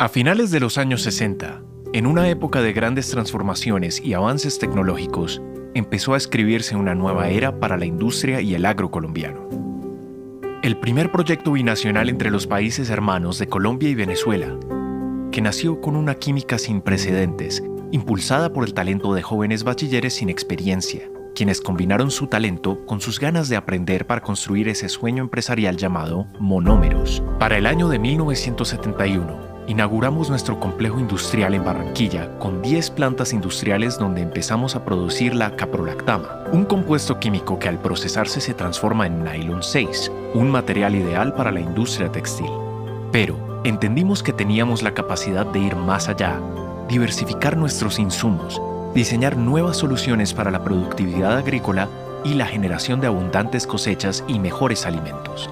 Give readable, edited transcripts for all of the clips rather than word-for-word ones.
A finales de los años 60, en una época de grandes transformaciones y avances tecnológicos, empezó a escribirse una nueva era para la industria y el agro colombiano. El primer proyecto binacional entre los países hermanos de Colombia y Venezuela, que nació con una química sin precedentes, impulsada por el talento de jóvenes bachilleres sin experiencia, quienes combinaron su talento con sus ganas de aprender para construir ese sueño empresarial llamado Monómeros. Para el año de 1971, inauguramos nuestro complejo industrial en Barranquilla con 10 plantas industriales donde empezamos a producir la caprolactama, un compuesto químico que al procesarse se transforma en nylon 6, un material ideal para la industria textil. Pero entendimos que teníamos la capacidad de ir más allá, diversificar nuestros insumos, diseñar nuevas soluciones para la productividad agrícola y la generación de abundantes cosechas y mejores alimentos.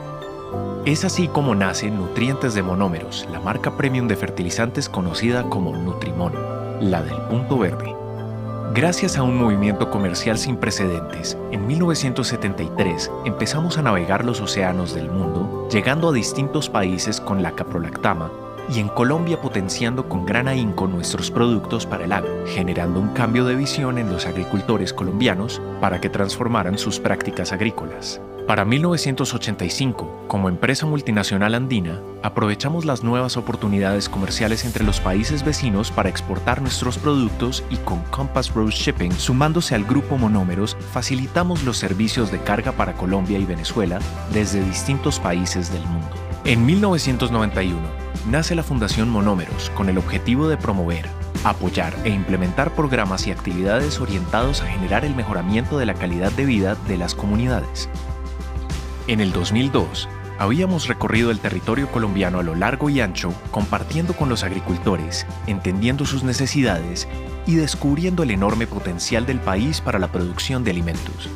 Es así como nace Nutrientes de Monómeros, la marca premium de fertilizantes conocida como Nutrimon, la del punto verde. Gracias a un movimiento comercial sin precedentes, en 1973 empezamos a navegar los océanos del mundo, llegando a distintos países con la caprolactama y en Colombia potenciando con gran ahínco nuestros productos para el agro, generando un cambio de visión en los agricultores colombianos para que transformaran sus prácticas agrícolas. Para 1985, como empresa multinacional andina, aprovechamos las nuevas oportunidades comerciales entre los países vecinos para exportar nuestros productos y con Compass Rose Shipping, sumándose al grupo Monómeros, facilitamos los servicios de carga para Colombia y Venezuela desde distintos países del mundo. En 1991, nace la Fundación Monómeros con el objetivo de promover, apoyar e implementar programas y actividades orientados a generar el mejoramiento de la calidad de vida de las comunidades. En el 2002, habíamos recorrido el territorio colombiano a lo largo y ancho, compartiendo con los agricultores, entendiendo sus necesidades y descubriendo el enorme potencial del país para la producción de alimentos.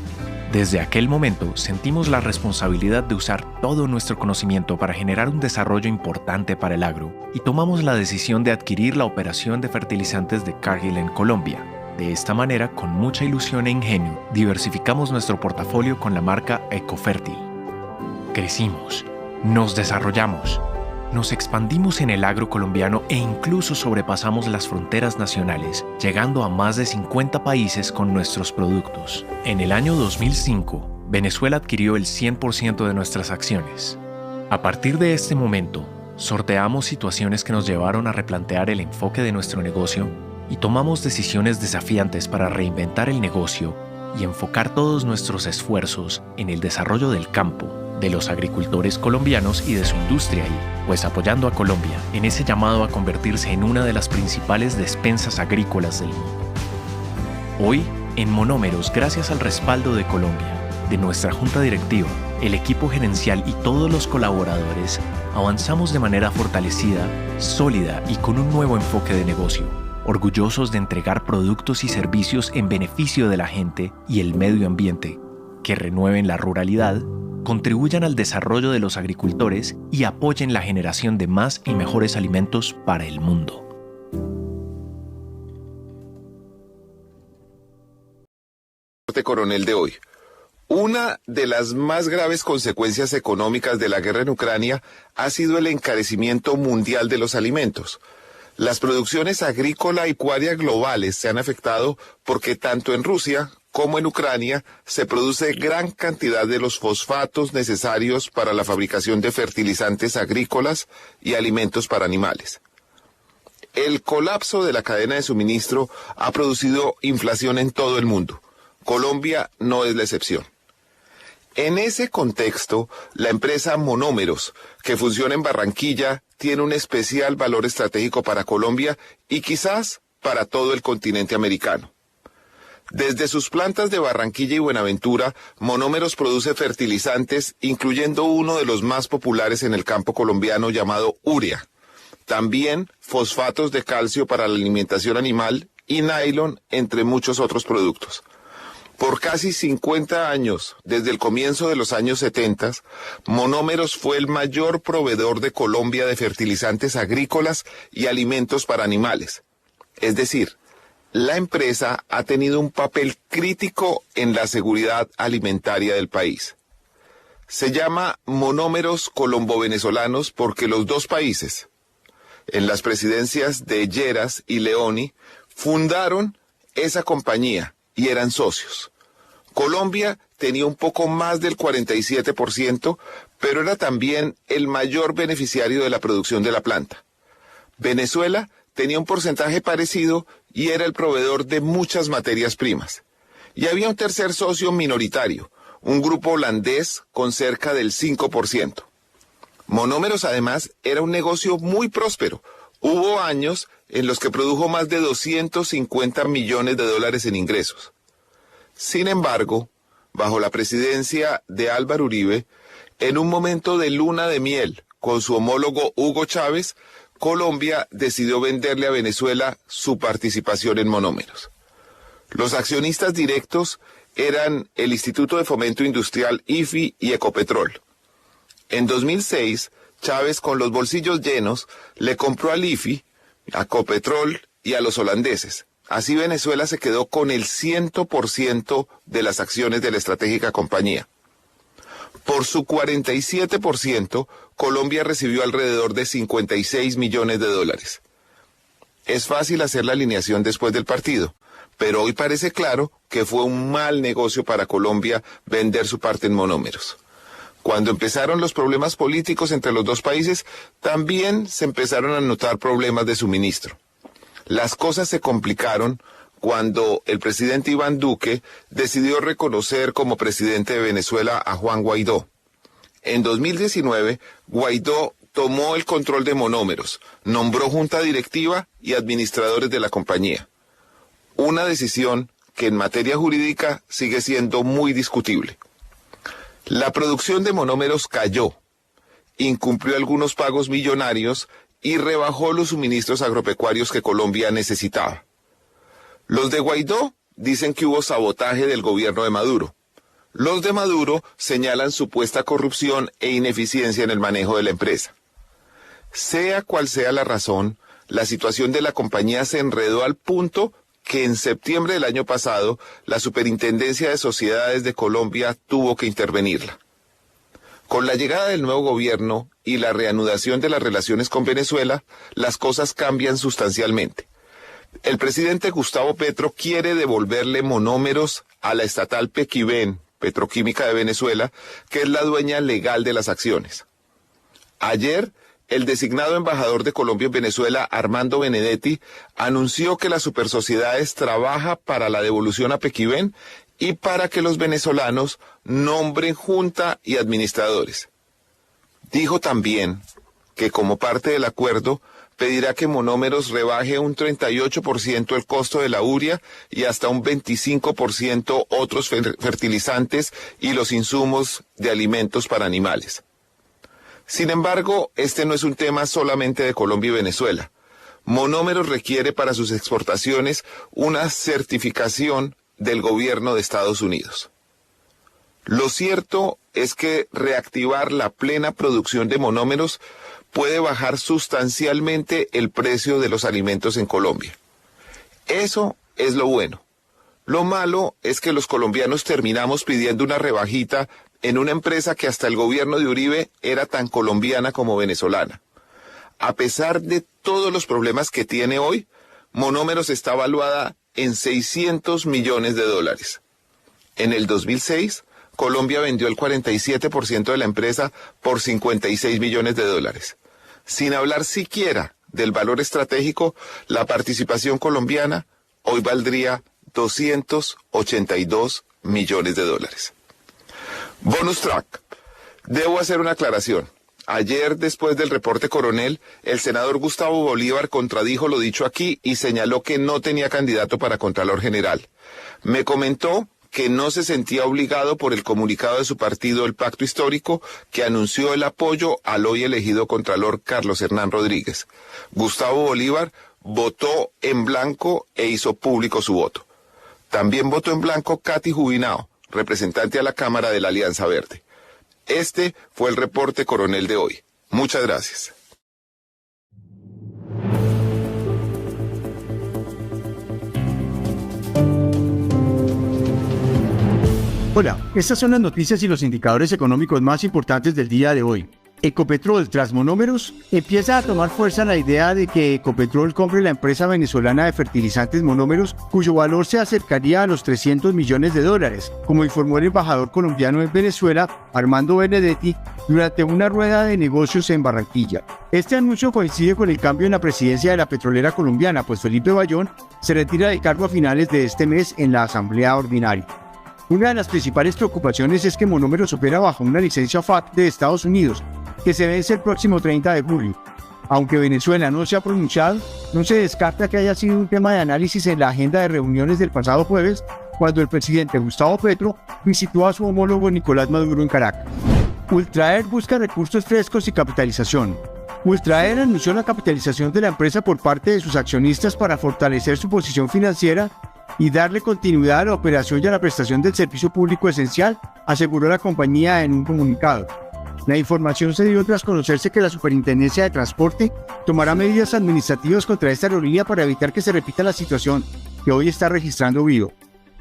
Desde aquel momento, sentimos la responsabilidad de usar todo nuestro conocimiento para generar un desarrollo importante para el agro y tomamos la decisión de adquirir la operación de fertilizantes de Cargill en Colombia. De esta manera, con mucha ilusión e ingenio, diversificamos nuestro portafolio con la marca Ecofértil. Crecimos, nos desarrollamos, nos expandimos en el agro colombiano e incluso sobrepasamos las fronteras nacionales, llegando a más de 50 países con nuestros productos. En el año 2005, Venezuela adquirió el 100% de nuestras acciones. A partir de este momento, sorteamos situaciones que nos llevaron a replantear el enfoque de nuestro negocio y tomamos decisiones desafiantes para reinventar el negocio y enfocar todos nuestros esfuerzos en el desarrollo del campo, de los agricultores colombianos y de su industria y, pues apoyando a Colombia en ese llamado a convertirse en una de las principales despensas agrícolas del mundo. Hoy, en Monómeros, gracias al respaldo de Colombia, de nuestra junta directiva, el equipo gerencial y todos los colaboradores, avanzamos de manera fortalecida, sólida y con un nuevo enfoque de negocio, orgullosos de entregar productos y servicios en beneficio de la gente y el medio ambiente, que renueven la ruralidad, contribuyan al desarrollo de los agricultores y apoyen la generación de más y mejores alimentos para el mundo. Coronel de hoy. Una de las más graves consecuencias económicas de la guerra en Ucrania ha sido el encarecimiento mundial de los alimentos. Las producciones agrícola y pecuaria globales se han afectado porque tanto en Rusia como en Ucrania se produce gran cantidad de los fosfatos necesarios para la fabricación de fertilizantes agrícolas y alimentos para animales. El colapso de la cadena de suministro ha producido inflación en todo el mundo. Colombia no es la excepción. En ese contexto, la empresa Monómeros, que funciona en Barranquilla, tiene un especial valor estratégico para Colombia y quizás para todo el continente americano. Desde sus plantas de Barranquilla y Buenaventura, Monómeros produce fertilizantes, incluyendo uno de los más populares en el campo colombiano llamado urea. También fosfatos de calcio para la alimentación animal y nylon, entre muchos otros productos. Por casi 50 años, desde el comienzo de los años 70, Monómeros fue el mayor proveedor de Colombia de fertilizantes agrícolas y alimentos para animales. Es decir, la empresa ha tenido un papel crítico en la seguridad alimentaria del país. Se llama Monómeros Colombo-Venezolanos porque los dos países, en las presidencias de Lleras y Leoni, fundaron esa compañía y eran socios. Colombia tenía un poco más del 47%, pero era también el mayor beneficiario de la producción de la planta. Venezuela tenía un porcentaje parecido y era el proveedor de muchas materias primas. Y había un tercer socio minoritario, un grupo holandés con cerca del 5%. Monómeros, además, era un negocio muy próspero. Hubo años en los que produjo más de 250 millones de dólares en ingresos. Sin embargo, bajo la presidencia de Álvaro Uribe, en un momento de luna de miel con su homólogo Hugo Chávez, Colombia decidió venderle a Venezuela su participación en Monómeros. Los accionistas directos eran el Instituto de Fomento Industrial IFI y Ecopetrol. En 2006, Chávez, con los bolsillos llenos, le compró al IFI, a Ecopetrol y a los holandeses. Así Venezuela se quedó con el 100% de las acciones de la estratégica compañía. Por su 47%, Colombia recibió alrededor de 56 millones de dólares. Es fácil hacer la alineación después del partido, pero hoy parece claro que fue un mal negocio para Colombia vender su parte en Monómeros. Cuando empezaron los problemas políticos entre los dos países, también se empezaron a notar problemas de suministro. Las cosas se complicaron cuando el presidente Iván Duque decidió reconocer como presidente de Venezuela a Juan Guaidó. En 2019, Guaidó tomó el control de Monómeros, nombró junta directiva y administradores de la compañía. Una decisión que en materia jurídica sigue siendo muy discutible. La producción de Monómeros cayó, incumplió algunos pagos millonarios y rebajó los suministros agropecuarios que Colombia necesitaba. Los de Guaidó dicen que hubo sabotaje del gobierno de Maduro. Los de Maduro señalan supuesta corrupción e ineficiencia en el manejo de la empresa. Sea cual sea la razón, la situación de la compañía se enredó al punto que en septiembre del año pasado la Superintendencia de Sociedades de Colombia tuvo que intervenirla. Con la llegada del nuevo gobierno y la reanudación de las relaciones con Venezuela, las cosas cambian sustancialmente. El presidente Gustavo Petro quiere devolverle Monómeros a la estatal Pequibén, Petroquímica de Venezuela, que es la dueña legal de las acciones. Ayer, el designado embajador de Colombia en Venezuela, Armando Benedetti, anunció que las supersociedades trabaja para la devolución a Pequibén y para que los venezolanos nombren junta y administradores. Dijo también que como parte del acuerdo pedirá que Monómeros rebaje un 38% el costo de la urea y hasta un 25% otros fertilizantes y los insumos de alimentos para animales. Sin embargo, este no es un tema solamente de Colombia y Venezuela. Monómeros requiere para sus exportaciones una certificación del gobierno de Estados Unidos. Lo cierto es que reactivar la plena producción de monómeros puede bajar sustancialmente el precio de los alimentos en Colombia. Eso es lo bueno. Lo malo es que los colombianos terminamos pidiendo una rebajita en una empresa que hasta el gobierno de Uribe era tan colombiana como venezolana. A pesar de todos los problemas que tiene hoy, Monómeros está valuada en 600 millones de dólares. En el 2006, Colombia vendió el 47% de la empresa por 56 millones de dólares. Sin hablar siquiera del valor estratégico, la participación colombiana hoy valdría 282 millones de dólares. Bonus track. Debo hacer una aclaración. Ayer, después del reporte coronel, el senador Gustavo Bolívar contradijo lo dicho aquí y señaló que no tenía candidato para Contralor General. Me comentó que no se sentía obligado por el comunicado de su partido, el Pacto Histórico, que anunció el apoyo al hoy elegido Contralor Carlos Hernán Rodríguez. Gustavo Bolívar votó en blanco e hizo público su voto. También votó en blanco Katy Jubinao, representante a la Cámara de la Alianza Verde. Este fue el reporte coronel de hoy. Muchas gracias. Hola, estas son las noticias y los indicadores económicos más importantes del día de hoy. Ecopetrol tras Monómeros. Empieza a tomar fuerza la idea de que Ecopetrol compre la empresa venezolana de fertilizantes Monómeros, cuyo valor se acercaría a los $300 millones, como informó el embajador colombiano en Venezuela, Armando Benedetti, durante una rueda de negocios en Barranquilla. Este anuncio coincide con el cambio en la presidencia de la petrolera colombiana, pues Felipe Bayón se retira del cargo a finales de este mes en la Asamblea Ordinaria. Una de las principales preocupaciones es que Monómeros opera bajo una licencia FAT de Estados Unidos, que se vence el próximo 30 de julio. Aunque Venezuela no se ha pronunciado, no se descarta que haya sido un tema de análisis en la agenda de reuniones del pasado jueves, cuando el presidente Gustavo Petro visitó a su homólogo Nicolás Maduro en Caracas. Ultraer busca recursos frescos y capitalización. Ultraer anunció la capitalización de la empresa por parte de sus accionistas para fortalecer su posición financiera y darle continuidad a la operación y a la prestación del servicio público esencial, aseguró la compañía en un comunicado. La información se dio tras conocerse que la Superintendencia de Transporte tomará medidas administrativas contra esta aerolínea para evitar que se repita la situación que hoy está registrando Vivo.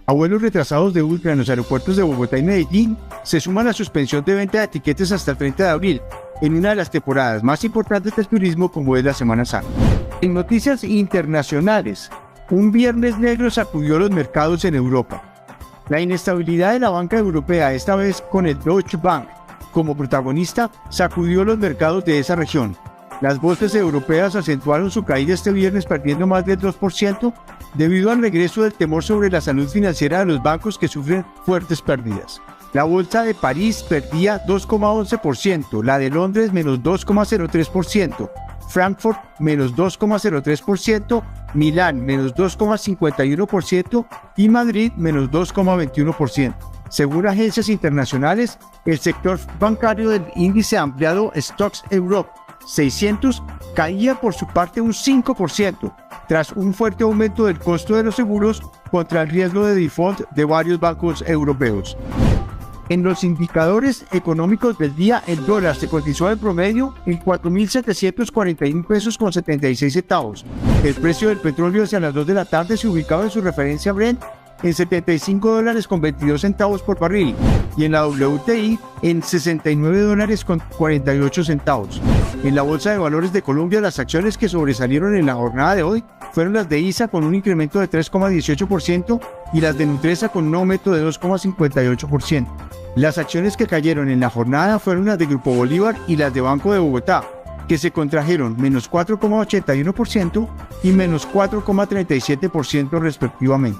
A vuelos retrasados de Ultra en los aeropuertos de Bogotá y Medellín se suma la suspensión de venta de tiquetes hasta el 30 de abril, en una de las temporadas más importantes del turismo como es la Semana Santa. En noticias internacionales, un viernes negro sacudió los mercados en Europa. La inestabilidad de la banca europea, esta vez con el Deutsche Bank como protagonista, sacudió los mercados de esa región. Las bolsas europeas acentuaron su caída este viernes perdiendo más del 2% debido al regreso del temor sobre la salud financiera de los bancos que sufren fuertes pérdidas. La bolsa de París perdía 2,11%, la de Londres menos 2,03%, Frankfurt menos 2,03%, Milán menos 2,51% y Madrid menos 2,21%. Según agencias internacionales, el sector bancario del índice ampliado Stocks Europe 600 caía por su parte un 5%, tras un fuerte aumento del costo de los seguros contra el riesgo de default de varios bancos europeos. En los indicadores económicos del día, el dólar se cotizó en promedio en 4.741 pesos con 76 centavos. El precio del petróleo hacia las 2 de la tarde se ubicaba en su referencia Brent en $75 con 22 centavos por barril y en la WTI en $69 con 48 centavos. En la Bolsa de Valores de Colombia, las acciones que sobresalieron en la jornada de hoy fueron las de ISA con un incremento de 3,18% y las de Nutresa con un aumento de 2,58%. Las acciones que cayeron en la jornada fueron las de Grupo Bolívar y las de Banco de Bogotá, que se contrajeron menos 4,81% y menos 4,37% respectivamente.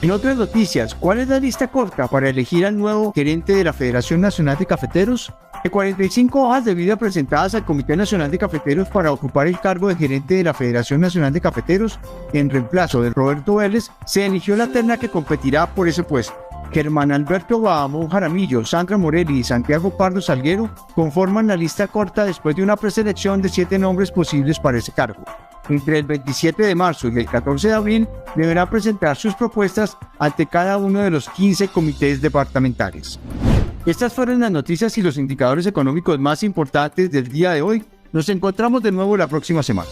En otras noticias, ¿cuál es la lista corta para elegir al nuevo gerente de la Federación Nacional de Cafeteros? De 45 hojas de vida presentadas al Comité Nacional de Cafeteros para ocupar el cargo de gerente de la Federación Nacional de Cafeteros, en reemplazo de Roberto Vélez, se eligió la terna que competirá por ese puesto. Germán Alberto Bahamón Jaramillo, Sandra Morelli y Santiago Pardo Salguero conforman la lista corta después de una preselección de 7 nombres posibles para ese cargo. Entre el 27 de marzo y el 14 de abril deberá presentar sus propuestas ante cada uno de los 15 comités departamentales. Estas fueron las noticias y los indicadores económicos más importantes del día de hoy. Nos encontramos de nuevo la próxima semana.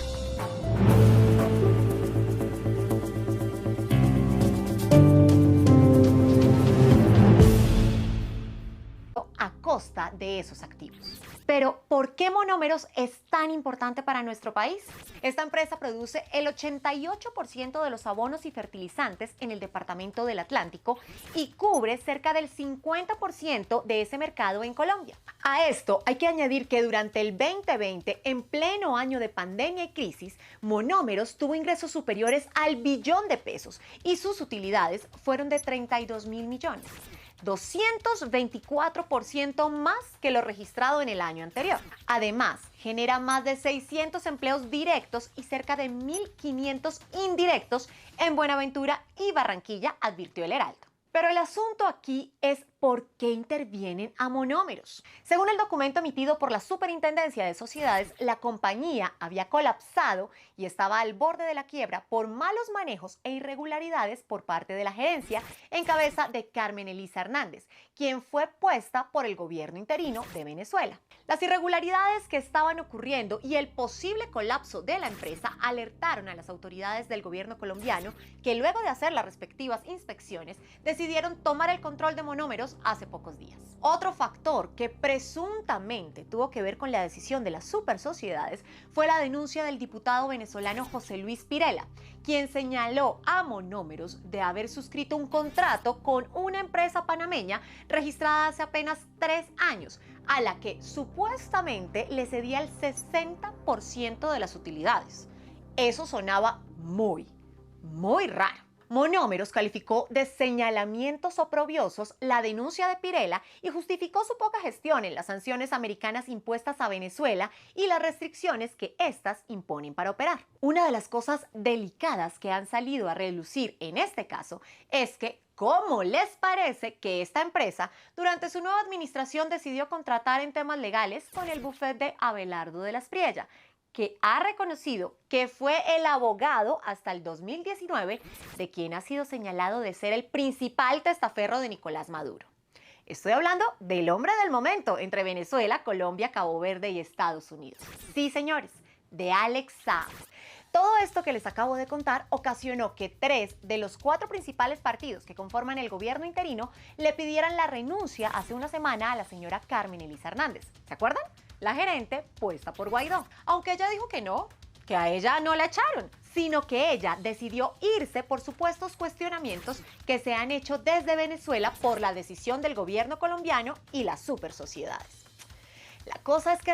A costa de esos activos. Pero, ¿por qué Monómeros es tan importante para nuestro país? Esta empresa produce el 88% de los abonos y fertilizantes en el departamento del Atlántico y cubre cerca del 50% de ese mercado en Colombia. A esto hay que añadir que durante el 2020, en pleno año de pandemia y crisis, Monómeros tuvo ingresos superiores al billón de pesos y sus utilidades fueron de 32.000 millones. 224% más que lo registrado en el año anterior. Además, genera más de 600 empleos directos y cerca de 1.500 indirectos en Buenaventura y Barranquilla, advirtió el Heraldo. Pero el asunto aquí es por qué intervienen a Monómeros. Según el documento emitido por la Superintendencia de Sociedades, la compañía había colapsado y estaba al borde de la quiebra por malos manejos e irregularidades por parte de la gerencia en cabeza de Carmen Elisa Hernández, quien fue puesta por el gobierno interino de Venezuela. Las irregularidades que estaban ocurriendo y el posible colapso de la empresa alertaron a las autoridades del gobierno colombiano, que luego de hacer las respectivas inspecciones decidieron tomar el control de Monómeros números hace pocos días. Otro factor que presuntamente tuvo que ver con la decisión de las supersociedades fue la denuncia del diputado venezolano José Luis Pirela, quien señaló a Monómeros de haber suscrito un contrato con una empresa panameña registrada hace apenas 3 años, a la que supuestamente le cedía el 60% de las utilidades. Eso sonaba muy raro. Monómeros calificó de señalamientos oprobiosos la denuncia de Pirela y justificó su poca gestión en las sanciones americanas impuestas a Venezuela y las restricciones que éstas imponen para operar. Una de las cosas delicadas que han salido a relucir en este caso es que, ¿cómo les parece que esta empresa durante su nueva administración decidió contratar en temas legales con el bufete de Abelardo de la Espriella, que ha reconocido que fue el abogado hasta el 2019 de quien ha sido señalado de ser el principal testaferro de Nicolás Maduro? Estoy hablando del hombre del momento entre Venezuela, Colombia, Cabo Verde y Estados Unidos. Sí, señores, de Alex Saab. Todo esto que les acabo de contar ocasionó que 3 de los 4 principales partidos que conforman el gobierno interino le pidieran la renuncia hace una semana a la señora Carmen Elisa Hernández. ¿Se acuerdan? La gerente puesta por Guaidó. Aunque ella dijo que no, que a ella no la echaron, sino que ella decidió irse por supuestos cuestionamientos que se han hecho desde Venezuela por la decisión del gobierno colombiano y las supersociedades. La cosa es que